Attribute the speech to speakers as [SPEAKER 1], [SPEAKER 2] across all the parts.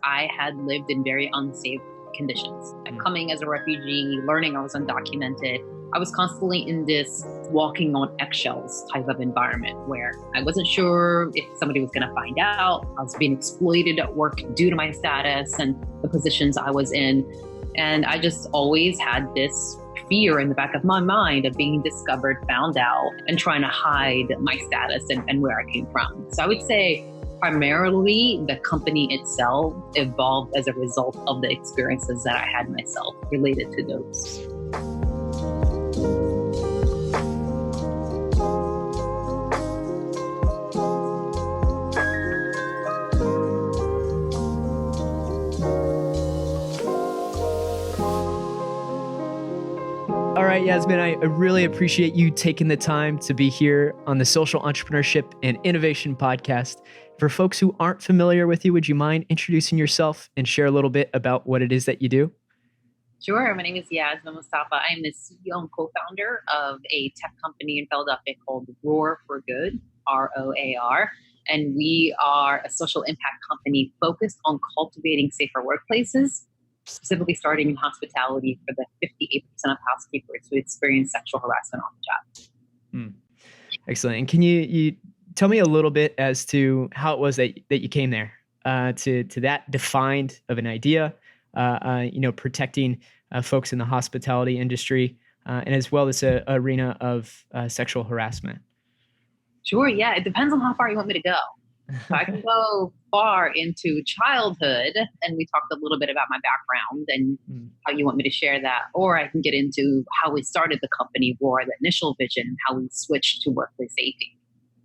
[SPEAKER 1] I had lived in very unsafe conditions. Coming as a refugee, learning I was undocumented, I was constantly in this walking on eggshells type of environment where I wasn't sure if somebody was going to find out. I was being exploited at work due to my status and the positions I was in. And I just always had this fear in the back of my mind of being discovered, found out, and trying to hide my status and where I came from. So I would say primarily the company itself evolved as a result of the experiences that I had myself related to those.
[SPEAKER 2] All right, Yasmine, I really appreciate you taking the time to be here on the Social Entrepreneurship and Innovation Podcast. For folks who aren't familiar with you, would you mind introducing yourself and share a little bit about what it is that you do?
[SPEAKER 1] Sure. My name is Yasmine Mustafa. I'm the CEO and co-founder of a tech company in Philadelphia called ROAR for Good, ROAR. And we are a social impact company focused on cultivating safer workplaces, specifically starting in hospitality for the 58% of housekeepers who experience sexual harassment on the job.
[SPEAKER 2] Excellent. And can you tell me a little bit as to how it was that you came there to that defined of an idea, protecting folks in the hospitality industry, and as well as an arena of sexual harassment?
[SPEAKER 1] Sure. Yeah. It depends on how far you want me to go. So I can go far into childhood, and we talked a little bit about my background and how you want me to share that, or I can get into how we started the company, or the initial vision, how we switched to workplace safety.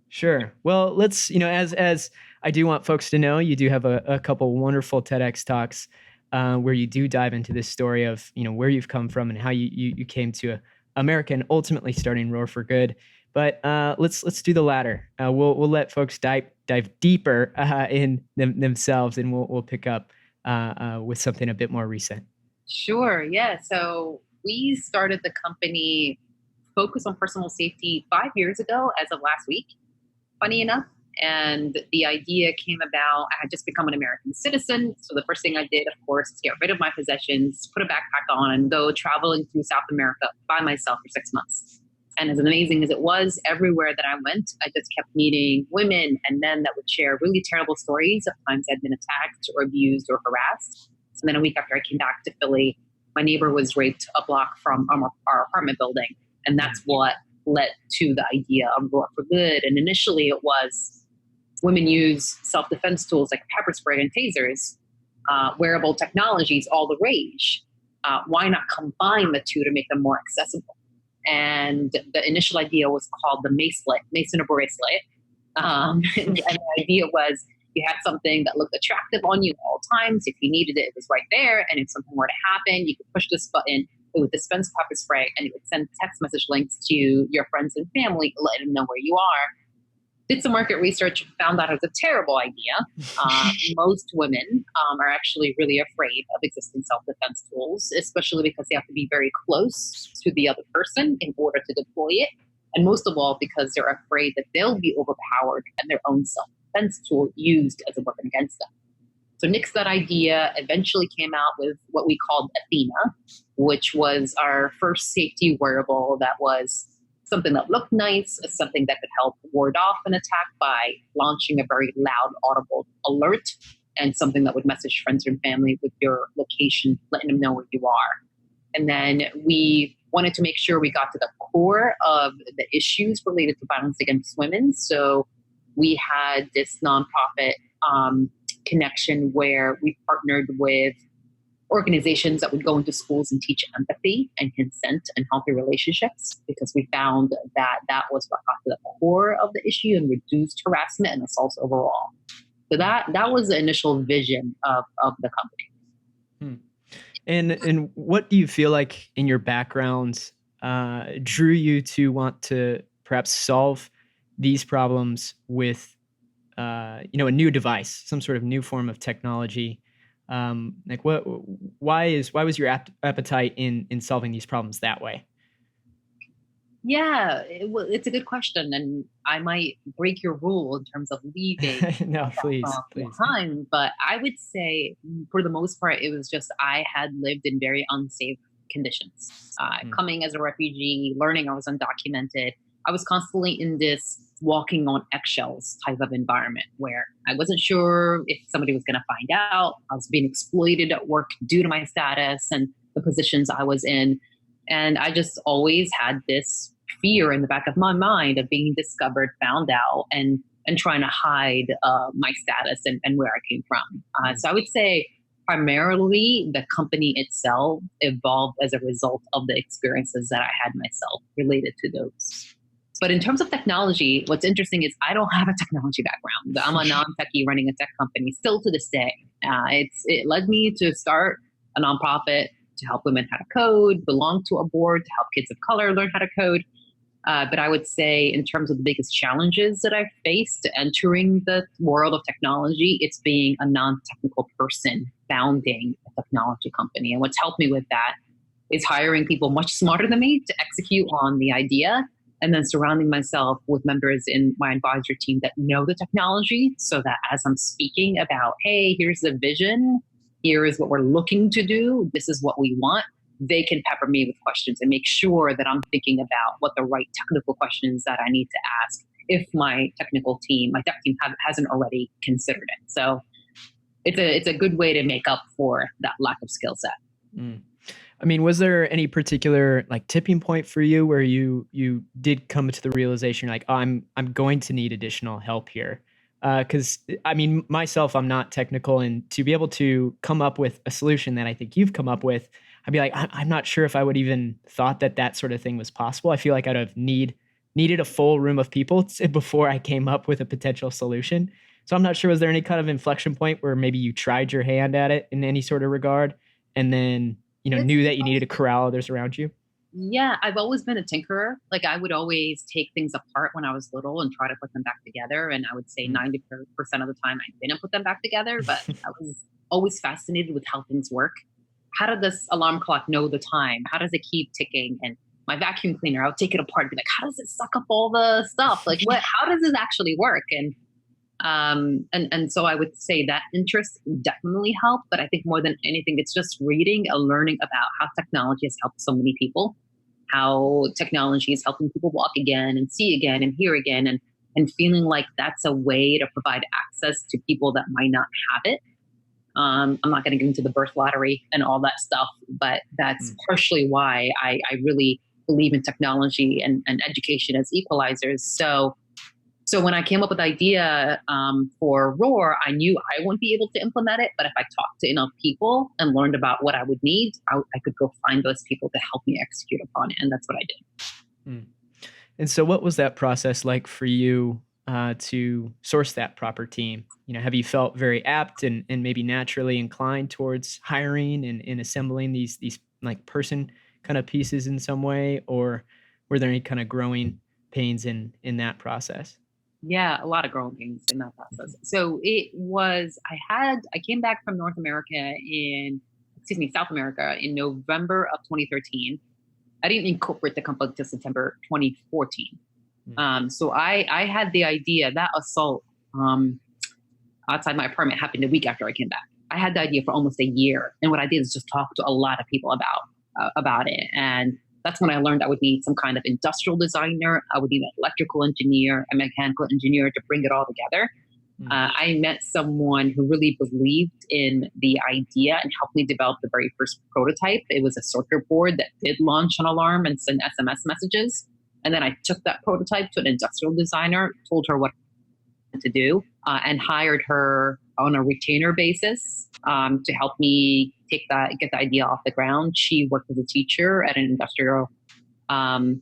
[SPEAKER 2] Sure. Well, let's, as I do want folks to know, you do have a couple wonderful TEDx talks where you do dive into this story of, where you've come from and how you came to America and ultimately starting Roar for Good. But let's do the latter. We'll let folks dive deeper in themselves, and we'll pick up with something a bit more recent.
[SPEAKER 1] Sure. Yeah. So we started the company focused on personal safety 5 years ago as of last week, funny enough. And the idea came about, I had just become an American citizen. So the first thing I did, of course, is get rid of my possessions, put a backpack on, and go traveling through South America by myself for 6 months. And as amazing as it was, everywhere that I went, I just kept meeting women and men that would share really terrible stories of times I'd been attacked or abused or harassed. So then a week after I came back to Philly, my neighbor was raped a block from our apartment building. And that's what led to the idea of Roar for Good. And initially it was women use self-defense tools like pepper spray and tasers, wearable technologies, all the rage. Why not combine the two to make them more accessible? And the initial idea was called the Mason or bracelet. And the idea was you had something that looked attractive on you at all times. If you needed it, it was right there. And if something were to happen, you could push this button. It would dispense pepper spray, and it would send text message links to your friends and family, letting them know where you are. Did some market research, found out it was a terrible idea. Most women are actually really afraid of existing self-defense tools, especially because they have to be very close to the other person in order to deploy it. And most of all, because they're afraid that they'll be overpowered and their own self-defense tool used as a weapon against them. So nixed that idea, eventually came out with what we called Athena, which was our first safety wearable that was something that looked nice, something that could help ward off an attack by launching a very loud, audible alert, and something that would message friends and family with your location, letting them know where you are. And then we wanted to make sure we got to the core of the issues related to violence against women. So we had this nonprofit connection where we partnered with organizations that would go into schools and teach empathy and consent and healthy relationships, because we found that that was what got to the core of the issue and reduced harassment and assaults overall. So that was the initial vision of the company.
[SPEAKER 2] And what do you feel like in your background drew you to want to perhaps solve these problems with a new device, some sort of new form of technology? Why was your appetite in solving these problems that way?
[SPEAKER 1] Yeah, it's a good question, and I might break your rule in terms of leaving
[SPEAKER 2] No, please,
[SPEAKER 1] that
[SPEAKER 2] please.
[SPEAKER 1] behind. But I would say, for the most part, it was just I had lived in very unsafe conditions.
[SPEAKER 2] Mm,
[SPEAKER 1] Coming as a refugee, learning I was undocumented, I was constantly in this walking on eggshells type of environment where I wasn't sure if somebody was going to find out. I was being exploited at work due to my status and the positions I was in. And I just always had this fear in the back of my mind of being discovered, found out, and trying to hide my status and where I came from.
[SPEAKER 2] mm,
[SPEAKER 1] So I would say primarily the company itself evolved as a result of the experiences that I had myself related to those. But in terms of technology, what's interesting is I don't have a technology background. I'm a non-techie running a tech company still to this day. It led me to start a nonprofit to help women how to code, belong to a board to help kids of color learn how to code. But I would say, in terms of the biggest challenges that I've faced entering the world of technology, it's being a non technical person founding a technology company. And what's helped me with that is hiring people much smarter than me to execute on the idea, and then surrounding myself with members in my advisory team that know the technology so that as I'm speaking about, hey, here's the vision, here is what we're looking to do, this is what we want, they can pepper me with questions and make sure that I'm thinking about what the right technical questions that I need to ask if my technical team, my tech team hasn't already considered it. So it's a good way to make up for that lack of skill set.
[SPEAKER 2] mm. I mean, was there any particular like tipping point for you where you did come to the realization like, oh, I'm going to need additional help here? Because I mean, myself, I'm not technical, and to be able to come up with a solution that I think you've come up with, I'd be like, I'm not sure if I would even thought that that sort of thing was possible. I feel like I'd have needed a full room of people before I came up with a potential solution. So I'm not sure, was there any kind of inflection point where maybe you tried your hand at it in any sort of regard, and then
[SPEAKER 1] It's
[SPEAKER 2] knew that you needed to corral others around you?
[SPEAKER 1] Yeah, I've always been a tinkerer. Like I would always take things apart when I was little and try to put them back together. And I would say
[SPEAKER 2] Mm.
[SPEAKER 1] 90% of the time I didn't put them back together, but I was always fascinated with how things work. How did this alarm clock know the time? How does it keep ticking? And my vacuum cleaner, I would take it apart and be like, how does it suck up all the stuff? Like how does this actually work? And so I would say that interest definitely helped, but I think more than anything, it's just reading and learning about how technology has helped so many people, how technology is helping people walk again and see again and hear again, and feeling like that's a way to provide access to people that might not have it. I'm not going to get into the birth lottery and all that stuff, but that's
[SPEAKER 2] Mm.
[SPEAKER 1] partially why I really believe in technology and education as equalizers. So when I came up with the idea for ROAR, I knew I wouldn't be able to implement it, but if I talked to enough people and learned about what I would need, I could go find those people to help me execute upon it, and that's what I did.
[SPEAKER 2] Mm. And so, what was that process like for you to source that proper team? Have you felt very apt and maybe naturally inclined towards hiring and assembling these like person kind of pieces in some way, or were there any kind of growing pains in that process?
[SPEAKER 1] Yeah, a lot of growing pains in that process. So it was, I came back from North America South America in November of 2013. I didn't incorporate the company until September 2014.
[SPEAKER 2] Mm.
[SPEAKER 1] So I had the idea that assault um, outside my apartment happened a week after I came back. I had the idea for almost a year, and what I did is just talk to a lot of people about it. And that's when I learned I would need some kind of industrial designer. I would need an electrical engineer, a mechanical engineer to bring it all together.
[SPEAKER 2] Mm.
[SPEAKER 1] I met someone who really believed in the idea and helped me develop the very first prototype. It was a circuit board that did launch an alarm and send SMS messages. And then I took that prototype to an industrial designer, told her what to do, and hired her on a retainer basis to help me get the idea off the ground. She worked as a teacher at an industrial um,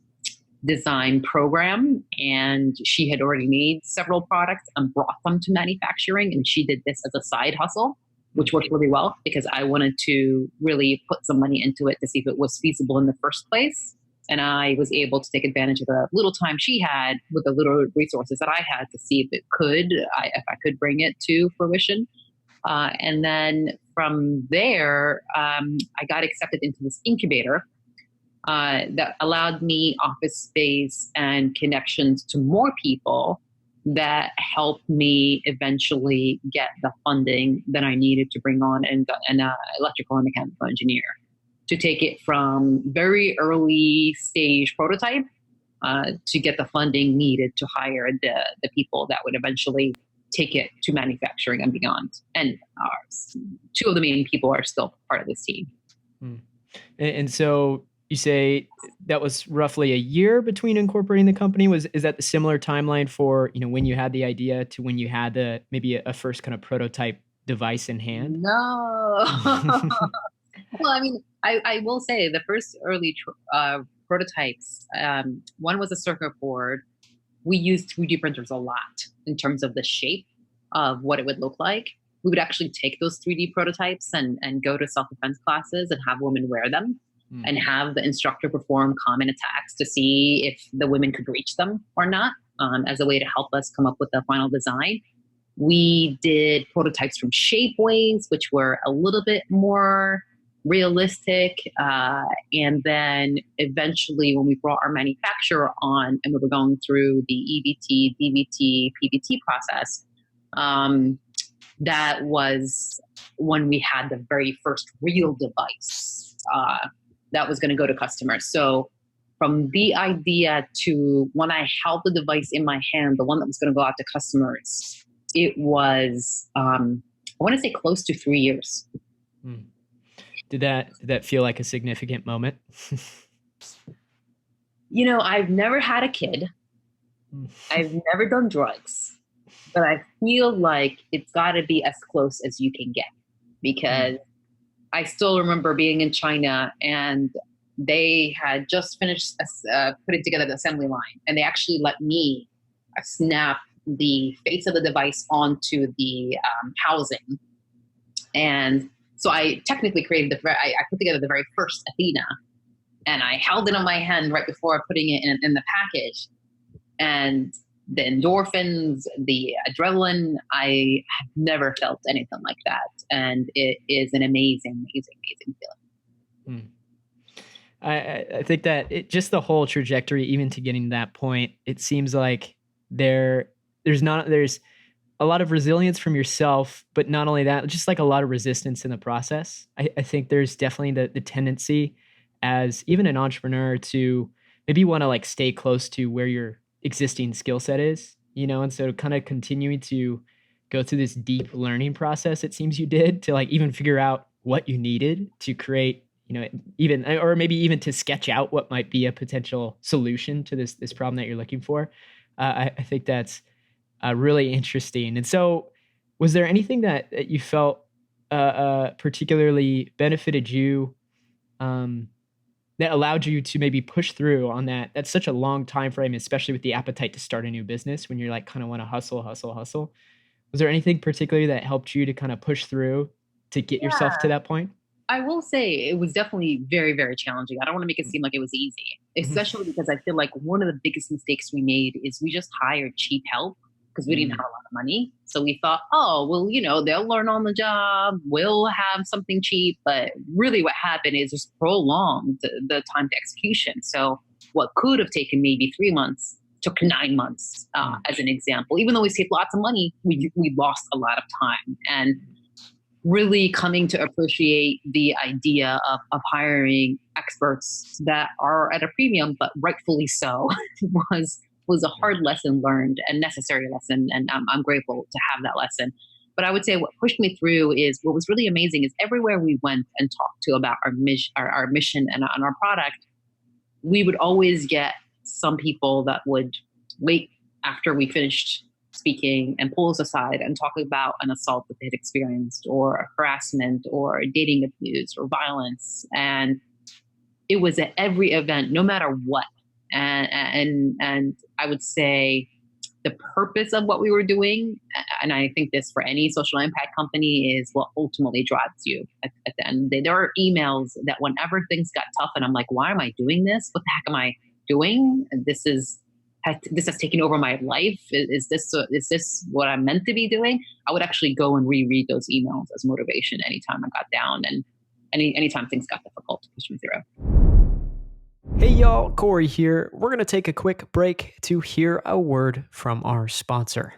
[SPEAKER 1] design program, and she had already made several products and brought them to manufacturing. And she did this as a side hustle, which
[SPEAKER 2] Mm.
[SPEAKER 1] worked really well because I wanted to really put some money into it to see if it was feasible in the first place. And I was able to take advantage of the little time she had with the little resources that I had to see if I could bring it to fruition. And then from there, I got accepted into this incubator that allowed me office space and connections to more people that helped me eventually get the funding that I needed to bring on an electrical and mechanical engineer to take it from very early stage prototype to get the funding needed to hire the people that would eventually take it to manufacturing and beyond. And two of the main people are still part of this team.
[SPEAKER 2] Hmm. And so you say that was roughly a year between incorporating the company. Is that the similar timeline for, when you had the idea to when you had maybe a first kind of prototype device in hand?
[SPEAKER 1] No. Well, I mean, I will say the first early prototypes, one was a circuit board. We used 3D printers a lot in terms of the shape of what it would look like. We would actually take those 3D prototypes and go to self-defense classes and have women wear them and have the instructor perform common attacks to see if the women could reach them or not, as a way to help us come up with the final design. We did prototypes from Shapeways, which were a little bit more realistic. And then eventually, when we brought our manufacturer on and we were going through the EVT, DVT, PVT process, that was when we had the very first real device that was going to go to customers. So from the idea to when I held the device in my hand, the one that was going to go out to customers, it was, I want to say close to 3 years.
[SPEAKER 2] Did that feel like a significant moment?
[SPEAKER 1] I've never had a kid. I've never done drugs, but I feel like it's got to be as close as you can get, because I still remember being in China and they had just finished putting together the assembly line, and they actually let me snap the face of the device onto the housing. And so I technically created I put together the very first Athena, and I held it in my hand right before putting it in the package. And the endorphins, the adrenaline, I have never felt anything like that. And it is an amazing, amazing, amazing feeling.
[SPEAKER 2] I think that just the whole trajectory, even to getting to that point, it seems like there's a lot of resilience from yourself, but not only that, just like a lot of resistance in the process. I think there's definitely the tendency as even an entrepreneur to maybe want to like stay close to where your existing skill set is, and so kind of continuing to go through this deep learning process, it seems you did, to like even figure out what you needed to create, even, or maybe even to sketch out what might be a potential solution to this problem that you're looking for. I think that's really interesting. And so was there anything that you felt particularly benefited you, that allowed you to maybe push through on that? That's such a long time frame, especially with the appetite to start a new business when you're like kind of want to hustle. Was there anything particularly that helped you to kind of push through to get yourself to that point?
[SPEAKER 1] I will say it was definitely very, very challenging. I don't want to make it seem like it was easy, especially because I feel like one of the biggest mistakes we made is we just hired cheap help because we didn't have a lot of money. So we thought, oh, well, they'll learn on the job. We'll have something cheap. But really what happened is just prolonged the time to execution. So what could have taken maybe 3 months took 9 months, as an example. Even though we saved lots of money, we lost a lot of time. And really coming to appreciate the idea of hiring experts that are at a premium, but rightfully so, was a hard lesson learned and necessary lesson. And I'm grateful to have that lesson. But I would say what pushed me through is what was really amazing is everywhere we went and talked to about our mission and our product, we would always get some people that would wait after we finished speaking and pull us aside and talk about an assault that they'd experienced, or harassment, or dating abuse, or violence. And it was at every event, no matter what. And I would say the purpose of what we were doing, and I think this for any social impact company, is what ultimately drives you at the end. There are emails that whenever things got tough and I'm like, why am I doing this? What the heck am I doing? This has taken over my life. Is this what I'm meant to be doing? I would actually go and reread those emails as motivation anytime I got down and anytime things got difficult to push me through.
[SPEAKER 2] Hey y'all, Corey here. We're going to take a quick break to hear a word from our sponsor.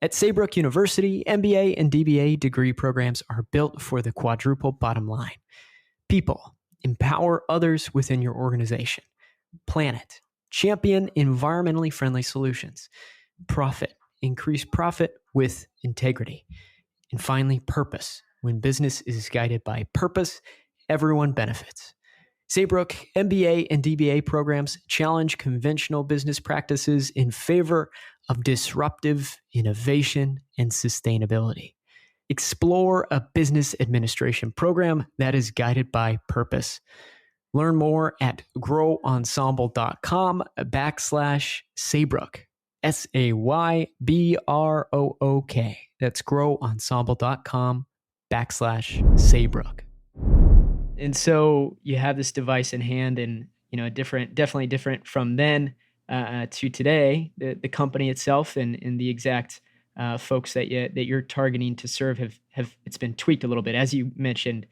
[SPEAKER 2] At Saybrook University, MBA and DBA degree programs are built for the quadruple bottom line. People, empower others within your organization. Planet, champion environmentally friendly solutions. Profit, increase profit with integrity. And finally, purpose. When business is guided by purpose, everyone benefits. Saybrook MBA and DBA programs challenge conventional business practices in favor of disruptive innovation and sustainability. Explore a business administration program that is guided by purpose. Learn more at growensemble.com/Saybrook. SAYBROOK. That's growensemble.com/Saybrook. And so you have this device in hand, and definitely different from then to today. The company itself and the exact folks that you're targeting to serve have it's been tweaked a little bit, as you mentioned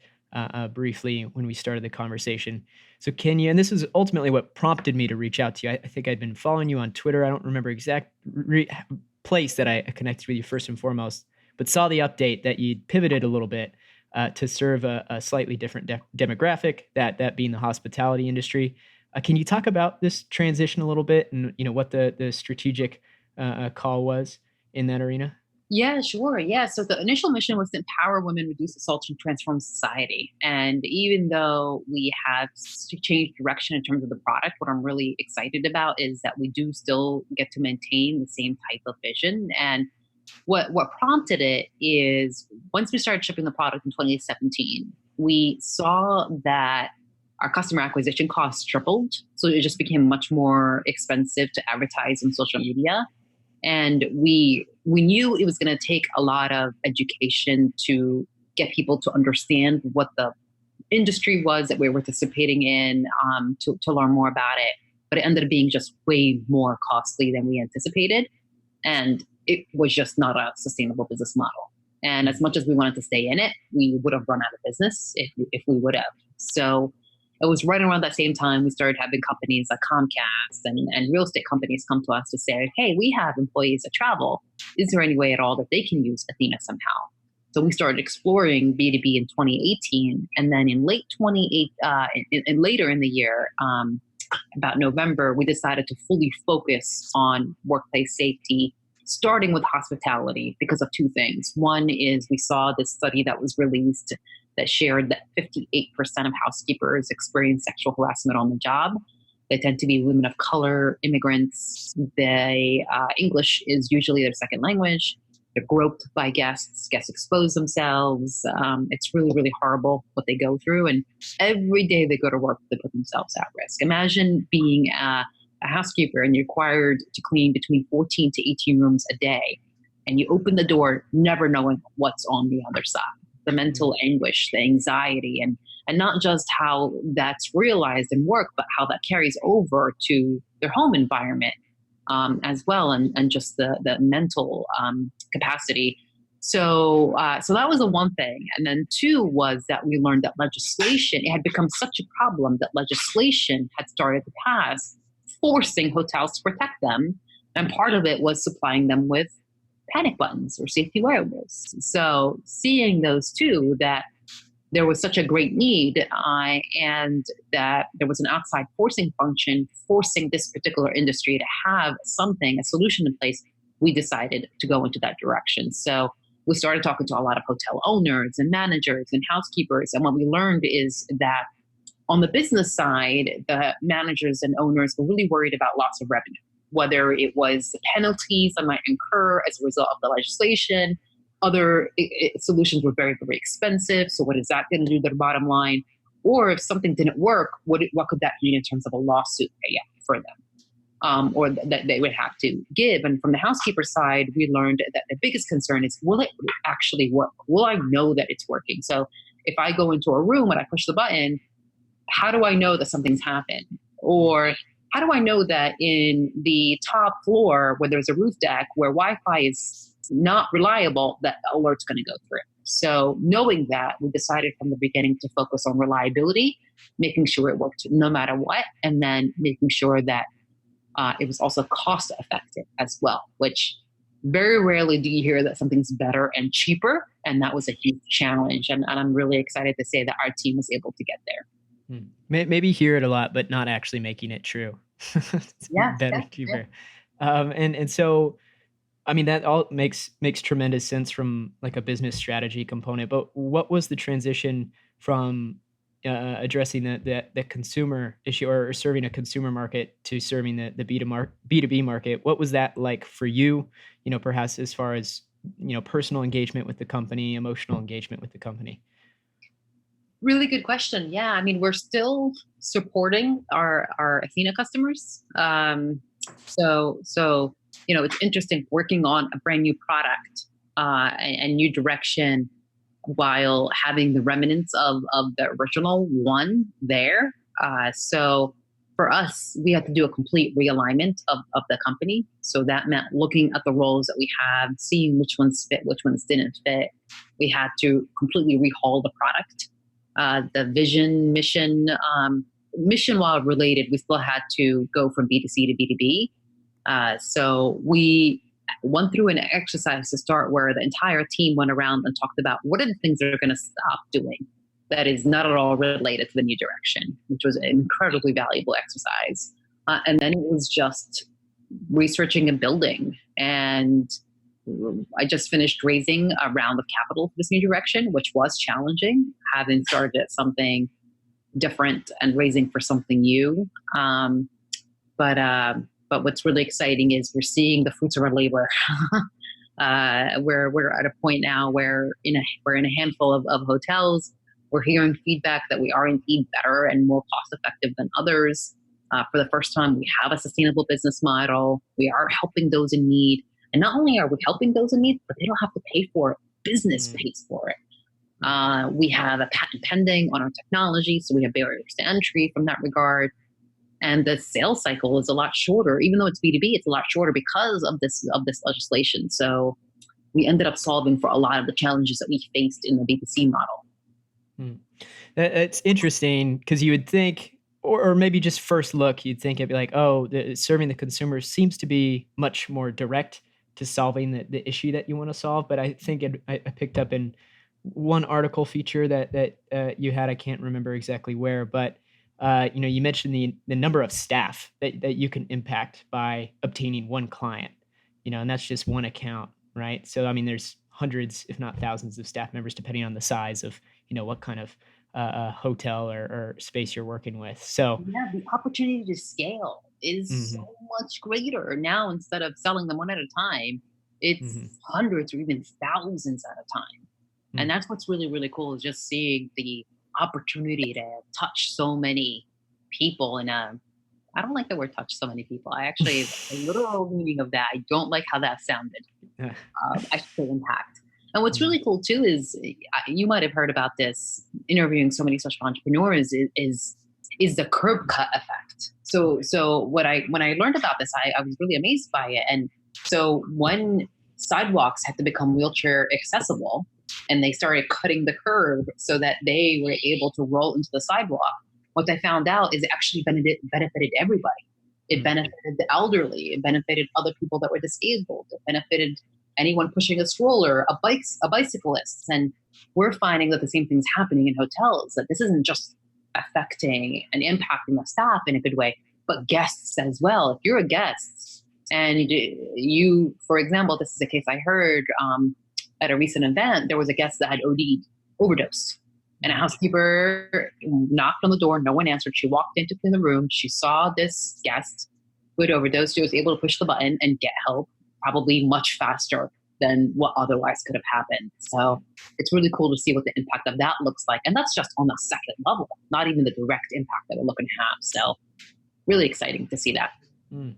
[SPEAKER 2] briefly when we started the conversation. So can you, and this is ultimately what prompted me to reach out to you. I think I'd been following you on Twitter. I don't remember exact place that I connected with you first and foremost, but saw the update that you'd pivoted a little bit to serve a slightly different demographic, that being the hospitality industry. Can you talk about this transition a little bit, and what the strategic call was in that arena?
[SPEAKER 1] Yeah, sure. Yeah. So the initial mission was to empower women, reduce assault, and transform society. And even though we have changed direction in terms of the product, what I'm really excited about is that we do still get to maintain the same type of vision. And what prompted it is once we started shipping the product in 2017, we saw that our customer acquisition costs tripled. So it just became much more expensive to advertise on social media. And we knew it was going to take a lot of education to get people to understand what the industry was that we were participating in, to learn more about it. But it ended up being just way more costly than we anticipated. And it was just not a sustainable business model. And as much as we wanted to stay in it, we would have run out of business if we would have. So it was right around that same time we started having companies like Comcast and real estate companies come to us to say, hey, we have employees that travel. Is there any way at all that they can use Athena somehow? So we started exploring B2B in 2018. And then in late 28, and later in the year, about November, we decided to fully focus on workplace safety, starting with hospitality because of two things. One is we saw this study that was released that shared that 58% of housekeepers experience sexual harassment on the job. They tend to be women of color, immigrants. English is usually their second language. They're groped by guests. Guests expose themselves. It's really, really horrible what they go through. And every day they go to work, they put themselves at risk. Imagine being a housekeeper and you're required to clean between 14 to 18 rooms a day. And you open the door, never knowing what's on the other side. The mental anguish, the anxiety, and not just how that's realized in work, but how that carries over to their home environment as well, and just the mental capacity. So that was the one thing. And then two was that we learned that legislation, it had become such a problem that legislation had started to pass, forcing hotels to protect them. And part of it was supplying them with panic buttons or safety wearables. So seeing those two, that there was such a great need and that there was an outside forcing function forcing this particular industry to have something, a solution in place, we decided to go into that direction. So we started talking to a lot of hotel owners and managers and housekeepers. And what we learned is that on the business side, the managers and owners were really worried about loss of revenue, whether it was the penalties that might incur as a result of the legislation. Other solutions were very, very expensive. So what is that going to do to their bottom line? Or if something didn't work, what could that mean in terms of a lawsuit payout for them? Or that they would have to give. And from the housekeeper side, we learned that the biggest concern is, will it actually work? Will I know that it's working? So if I go into a room and I push the button, how do I know that something's happened? Or how do I know that in the top floor where there's a roof deck where Wi-Fi is not reliable, that alert's going to go through? So knowing that, we decided from the beginning to focus on reliability, making sure it worked no matter what, and then making sure that it was also cost effective as well, which very rarely do you hear that something's better and cheaper. And that was a huge challenge. And I'm really excited to say that our team was able to get there.
[SPEAKER 2] Maybe hear it a lot, but not actually making it true.
[SPEAKER 1] Yeah,
[SPEAKER 2] Better,
[SPEAKER 1] yeah, yeah.
[SPEAKER 2] cheaper. And so, I mean, that all makes tremendous sense from like a business strategy component. But what was the transition from addressing the consumer issue or serving a consumer market to serving the B2B market? What was that like for you? You know, perhaps as far as personal engagement with the company, emotional engagement with the company.
[SPEAKER 1] Really good question. Yeah, I mean, we're still supporting our Athena customers. So it's interesting working on a brand new product and new direction while having the remnants of the original one there. So for us, we had to do a complete realignment of the company. So that meant looking at the roles that we have, seeing which ones fit, which ones didn't fit. We had to completely rehaul the product, the vision, mission while related, we still had to go from B2C to B2B. So we went through an exercise to start where the entire team went around and talked about what are the things that are going to stop doing that is not at all related to the new direction, which was an incredibly valuable exercise. And then it was just researching and building. And I just finished raising a round of capital for this new direction, which was challenging, having started at something different and raising for something new. But what's really exciting is we're seeing the fruits of our labor. We're at a point now where we're in a handful of hotels. We're hearing feedback that we are indeed better and more cost effective than others. For the first time, we have a sustainable business model. We are helping those in need. And not only are we helping those in need, but they don't have to pay for it. Business pays for it. We have a patent pending on our technology, so we have barriers to entry from that regard. And the sales cycle is a lot shorter, even though it's B2B, it's a lot shorter because of this legislation. So we ended up solving for a lot of the challenges that we faced in the B2C model.
[SPEAKER 2] It's interesting because you would think, or maybe just first look, you'd think it'd be like, oh, serving the consumer seems to be much more direct to solving the issue that you want to solve. But I think I picked up in one article feature that you had, I can't remember exactly where, but you mentioned the number of staff that you can impact by obtaining one client, and that's just one account, right? So I mean, there's hundreds, if not thousands, of staff members depending on the size of what kind of hotel or space you're working with. So
[SPEAKER 1] Yeah, the opportunity to scale is
[SPEAKER 2] mhm,
[SPEAKER 1] so much greater now. Instead of selling them one at a time, it's
[SPEAKER 2] mhm,
[SPEAKER 1] hundreds or even thousands at a time. And
[SPEAKER 2] mm.
[SPEAKER 1] that's what's really, really cool is just seeing the opportunity to touch so many people. And I don't like the word touch so many people. I actually, the literal meaning of that, I don't like how that sounded.
[SPEAKER 2] Yeah.
[SPEAKER 1] I should say impact. And what's
[SPEAKER 2] Mhm,
[SPEAKER 1] really cool too is you might have heard about this interviewing so many such entrepreneurs is the curb cut effect. So when I learned about this, I was really amazed by it. And so when sidewalks had to become wheelchair accessible and they started cutting the curb so that they were able to roll into the sidewalk, what they found out is it actually benefited everybody. It
[SPEAKER 2] mm,
[SPEAKER 1] benefited the elderly. It benefited other people that were disabled. It benefited anyone pushing a stroller, a bicyclist. And we're finding that the same thing's happening in hotels, that this isn't just affecting and impacting the staff in a good way, but guests as well. If you're a guest and you, for example, this is a case I heard at a recent event, there was a guest that had OD'd, overdosed. And a
[SPEAKER 2] mm,
[SPEAKER 1] housekeeper knocked on the door. No one answered. She walked into the room. She saw this guest who had overdosed. She was able to push the button and get help probably much faster than what otherwise could have happened. So it's really cool to see what the impact of that looks like. And that's just on the second level, not even the direct impact that we're looking to have. So really exciting to see that.
[SPEAKER 2] mm.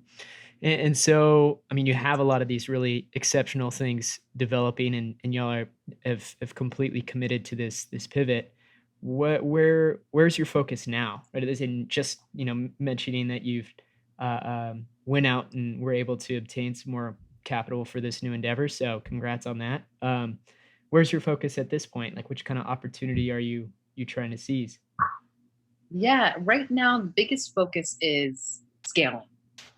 [SPEAKER 2] And so, I mean, you have a lot of these really exceptional things developing, and y'all have completely committed to this pivot. Where's your focus now? Right, as in just mentioning that you've went out and were able to obtain some more capital for this new endeavor. So, congrats on that. where's your focus at this point? Like, which kind of opportunity are you trying to seize?
[SPEAKER 1] Yeah, right now the biggest focus is scaling.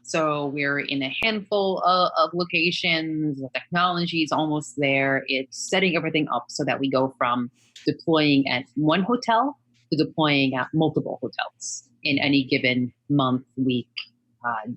[SPEAKER 1] So we're in a handful of locations. The technology is almost there. It's setting everything up so that we go from deploying at one hotel to deploying at multiple hotels in any given month, week,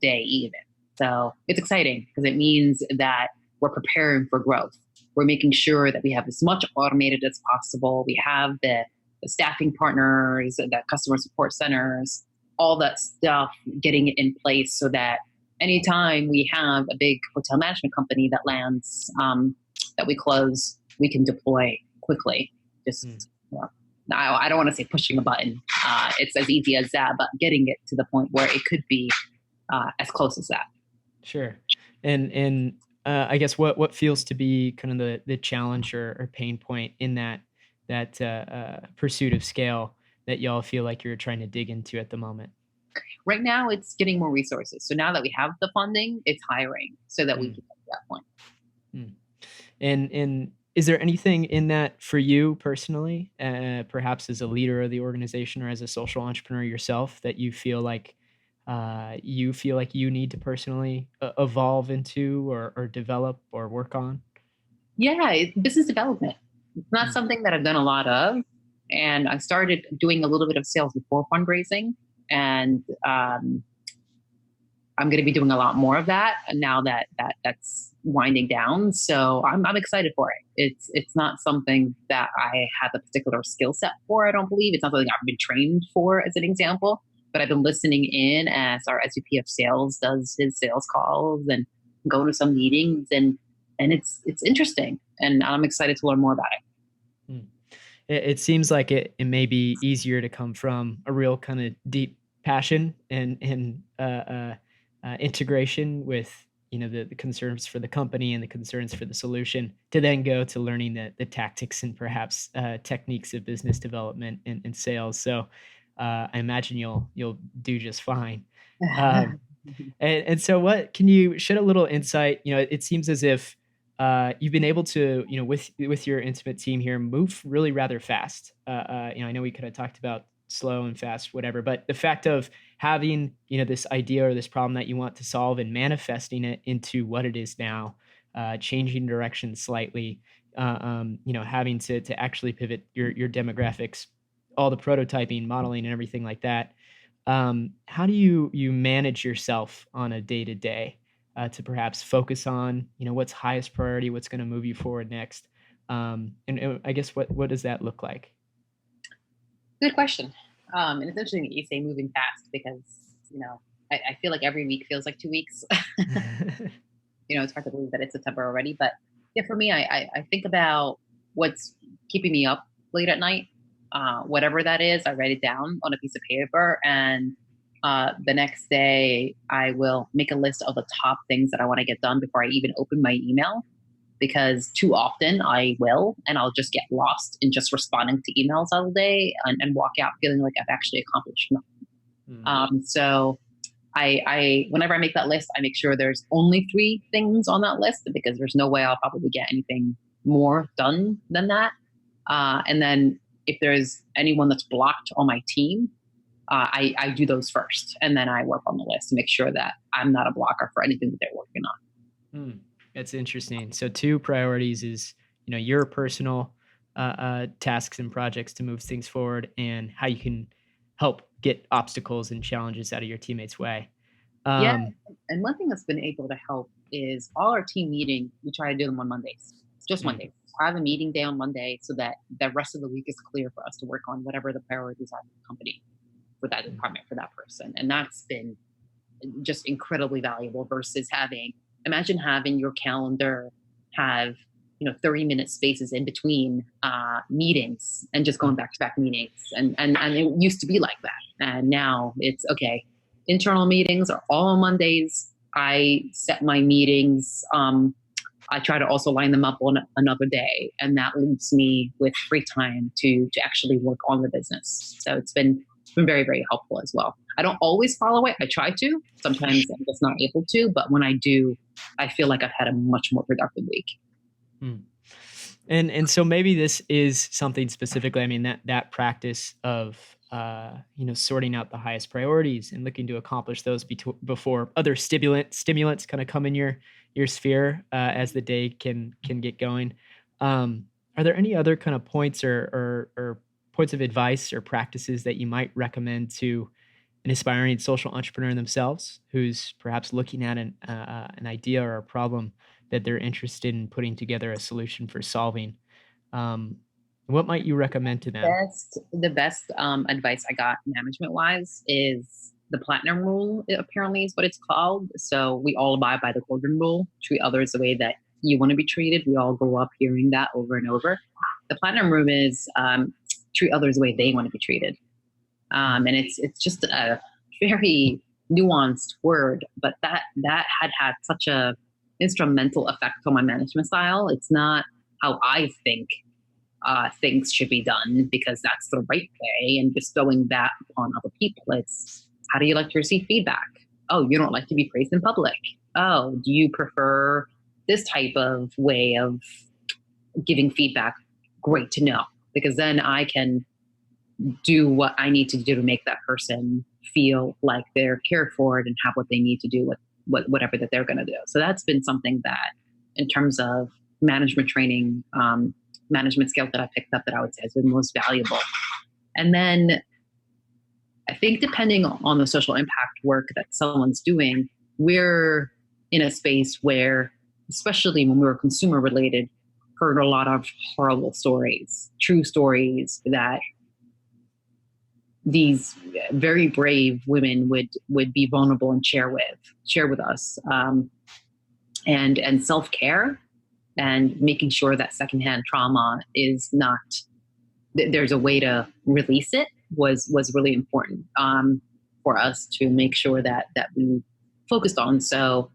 [SPEAKER 1] day, even. So it's exciting because it means that we're preparing for growth. We're making sure that we have as much automated as possible. We have the staffing partners, the customer support centers, all that stuff, getting it in place so that anytime we have a big hotel management company that lands, that we close, we can deploy quickly.
[SPEAKER 2] Mm.
[SPEAKER 1] Just, I don't want to say pushing a button. It's as easy as that, but getting it to the point where it could be as close as that.
[SPEAKER 2] Sure. And I guess what feels to be kind of the challenge or pain point in that pursuit of scale that y'all feel like you're trying to dig into at the moment?
[SPEAKER 1] Right now, it's getting more resources. So now that we have the funding, it's hiring so that we
[SPEAKER 2] Mm.
[SPEAKER 1] can get to that point.
[SPEAKER 2] Mm. And is there anything in that for you personally, perhaps as a leader of the organization or as a social entrepreneur yourself, that you feel like you need to personally evolve into or develop or work on?
[SPEAKER 1] Yeah, business development. It's not
[SPEAKER 2] Mm.
[SPEAKER 1] something that I've done a lot of. And I started doing a little bit of sales before fundraising. And I'm going to be doing a lot more of that now that's winding down. So I'm excited for it. It's not something that I have a particular skill set for. I don't believe it's not something I've been trained for, as an example. But I've been listening in as our SVP of sales does his sales calls and go to some meetings, and it's interesting, and I'm excited to learn more about it.
[SPEAKER 2] Mm. It seems like it may be easier to come from a real kind of deep passion and integration with the concerns for the company and the concerns for the solution to then go to learning the tactics and perhaps techniques of business development and sales. So I imagine you'll do just fine. Um, and so what can you shed a little insight? It seems as if you've been able to, with your intimate team here, move really rather fast. I know we could have talked about slow and fast, whatever, but the fact of having, this idea or this problem that you want to solve and manifesting it into what it is now, changing direction slightly, having to actually pivot your demographics, all the prototyping, modeling, and everything like that. How do you manage yourself on a day to day to perhaps focus on what's highest priority, what's going to move you forward next, and I guess what does that look like?
[SPEAKER 1] Good question. And it's interesting that you say moving fast because I feel like every week feels like 2 weeks. It's hard to believe that it's September already. But yeah, for me, I think about what's keeping me up late at night. Whatever that is, I write it down on a piece of paper. And the next day, I will make a list of the top things that I want to get done before I even open my email. Because too often I will, and I'll just get lost in just responding to emails all day and walk out feeling like I've actually accomplished nothing.
[SPEAKER 2] Mm.
[SPEAKER 1] So I whenever I make that list, I make sure there's only 3 things on that list because there's no way I'll probably get anything more done than that. And then if there's anyone that's blocked on my team, I do those first, and then I work on the list to make sure that I'm not a blocker for anything that they're working on.
[SPEAKER 2] Mm. That's interesting. So two priorities is your personal tasks and projects to move things forward, and how you can help get obstacles and challenges out of your teammates' way.
[SPEAKER 1] Yeah,
[SPEAKER 2] Um,
[SPEAKER 1] and one thing that's been able to help is all our team meetings. We try to do them on Mondays, just
[SPEAKER 2] mm,
[SPEAKER 1] Mondays. I have a meeting day on Monday so that the rest of the week is clear for us to work on whatever the priorities are for the company, for that
[SPEAKER 2] mm,
[SPEAKER 1] department, for that person, and that's been just incredibly valuable versus imagine having your calendar have 30-minute spaces in between meetings and just going
[SPEAKER 2] mm,
[SPEAKER 1] back to back meetings, and it used to be like that, and now it's okay. Internal meetings are all on Mondays. I set my meetings. I try to also line them up on another day, and that leaves me with free time to actually work on the business. So it's been very, very helpful as well. I don't always follow it. I try to. Sometimes I'm just not able to, but when I do, I feel like I've had a much more productive week.
[SPEAKER 2] mm. And so maybe this is something specifically. I mean, that practice of sorting out the highest priorities and looking to accomplish those before other stimulants kind of come in your sphere as the day can get going. Are there any other kind of points or points of advice or practices that you might recommend to an aspiring social entrepreneur themselves who's perhaps looking at an idea or a problem that they're interested in putting together a solution for solving? Um, what might you recommend to them?
[SPEAKER 1] The best advice I got management wise is the platinum rule, apparently is what it's called. So we all abide by the golden rule, treat others the way that you want to be treated. We all grow up hearing that over and over. The platinum rule is treat others the way they want to be treated. And it's just a very nuanced word, but that had such a instrumental effect on my management style. It's not how I think things should be done because that's the right way and bestowing that upon other people. It's how do you like to receive feedback? Oh, you don't like to be praised in public. Oh, do you prefer this type of way of giving feedback? Great to know, because then I can do what I need to do to make that person feel like they're cared for and have what they need to do with whatever that they're going to do. So that's been something that, in terms of management training, management skills that I picked up, that I would say has been most valuable. And then I think depending on the social impact work that someone's doing, we're in a space where, especially when we were consumer related, heard a lot of horrible stories, true stories that these very brave women would be vulnerable and share with us, and self-care and making sure that secondhand trauma is not, there's a way to release it was really important for us to make sure that we focused on. So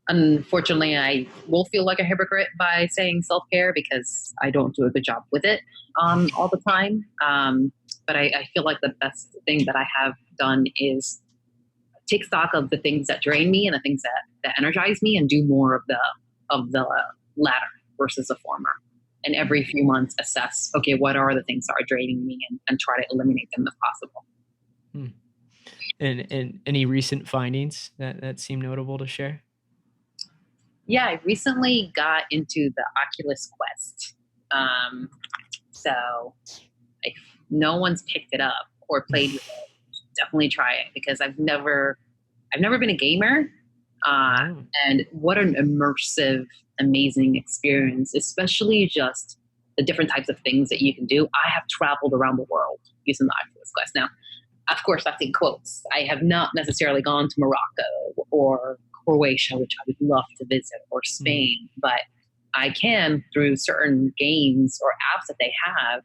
[SPEAKER 1] unfortunately, I will feel like a hypocrite by saying self-care because I don't do a good job with it all the time. But I feel like the best thing that I have done is take stock of the things that drain me and the things that energize me, and do more of the latter versus the former. And every few months assess, okay, what are the things that are draining me, and try to eliminate them if possible.
[SPEAKER 2] And any recent findings that seem notable to share?
[SPEAKER 1] Yeah, I recently got into the Oculus Quest. So if no one's picked it up or played with it, definitely try it, because I've never been a gamer. And what an immersive, amazing experience, especially just the different types of things that you can do. I have traveled around the world using the Oculus Quest. Now, of course, that's in quotes. I have not necessarily gone to Morocco or Croatia, which I would love to visit, or Spain, but I can, through certain games or apps that they have,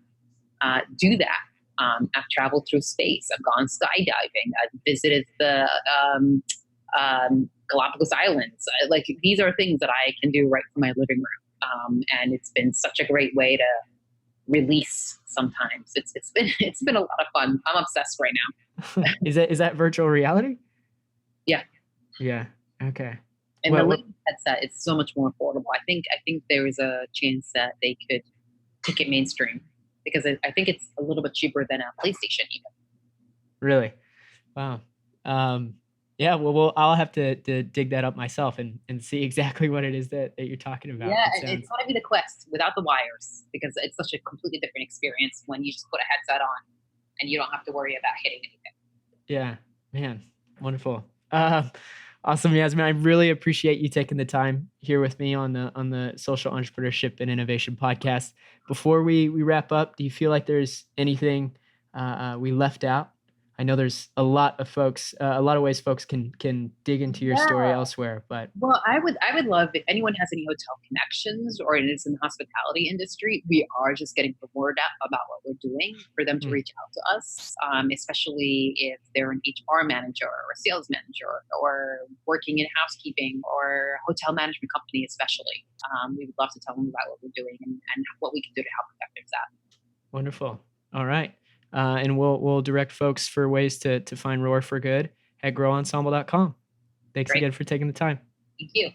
[SPEAKER 1] do that. I've traveled through space. I've gone skydiving. I've visited the Galapagos Islands. Like, these are things that I can do right from my living room, and it's been such a great way to release. Sometimes it's been a lot of fun. I'm obsessed right now.
[SPEAKER 2] Is that virtual reality?
[SPEAKER 1] Yeah.
[SPEAKER 2] Okay.
[SPEAKER 1] And the Link headset, it's so much more affordable. I think there is a chance that they could take it mainstream, because I think it's a little bit cheaper than a PlayStation even.
[SPEAKER 2] Really? Wow. Yeah, well, I'll have to dig that up myself and see exactly what it is that you're talking about.
[SPEAKER 1] Yeah, and it's gotta be the Quest without the wires, because it's such a completely different experience when you just put a headset on and you don't have to worry about hitting anything.
[SPEAKER 2] Yeah, man, wonderful. Awesome, Yasmine. I really appreciate you taking the time here with me on the Social Entrepreneurship and Innovation podcast. Before we wrap up, do you feel like there's anything we left out? I know there's a lot of ways folks can dig into your story elsewhere, but
[SPEAKER 1] well, I would love, if anyone has any hotel connections or is in the hospitality industry. We are just getting the word out about what we're doing, for them to reach out to us, especially if they're an HR manager or a sales manager or working in housekeeping or hotel management company, especially. We would love to tell them about what we're doing and what we can do to help protect that.
[SPEAKER 2] Wonderful. All right. And we'll direct folks for ways to find ROAR for good at growensemble.com. Thanks again for taking the time.
[SPEAKER 1] Thank you.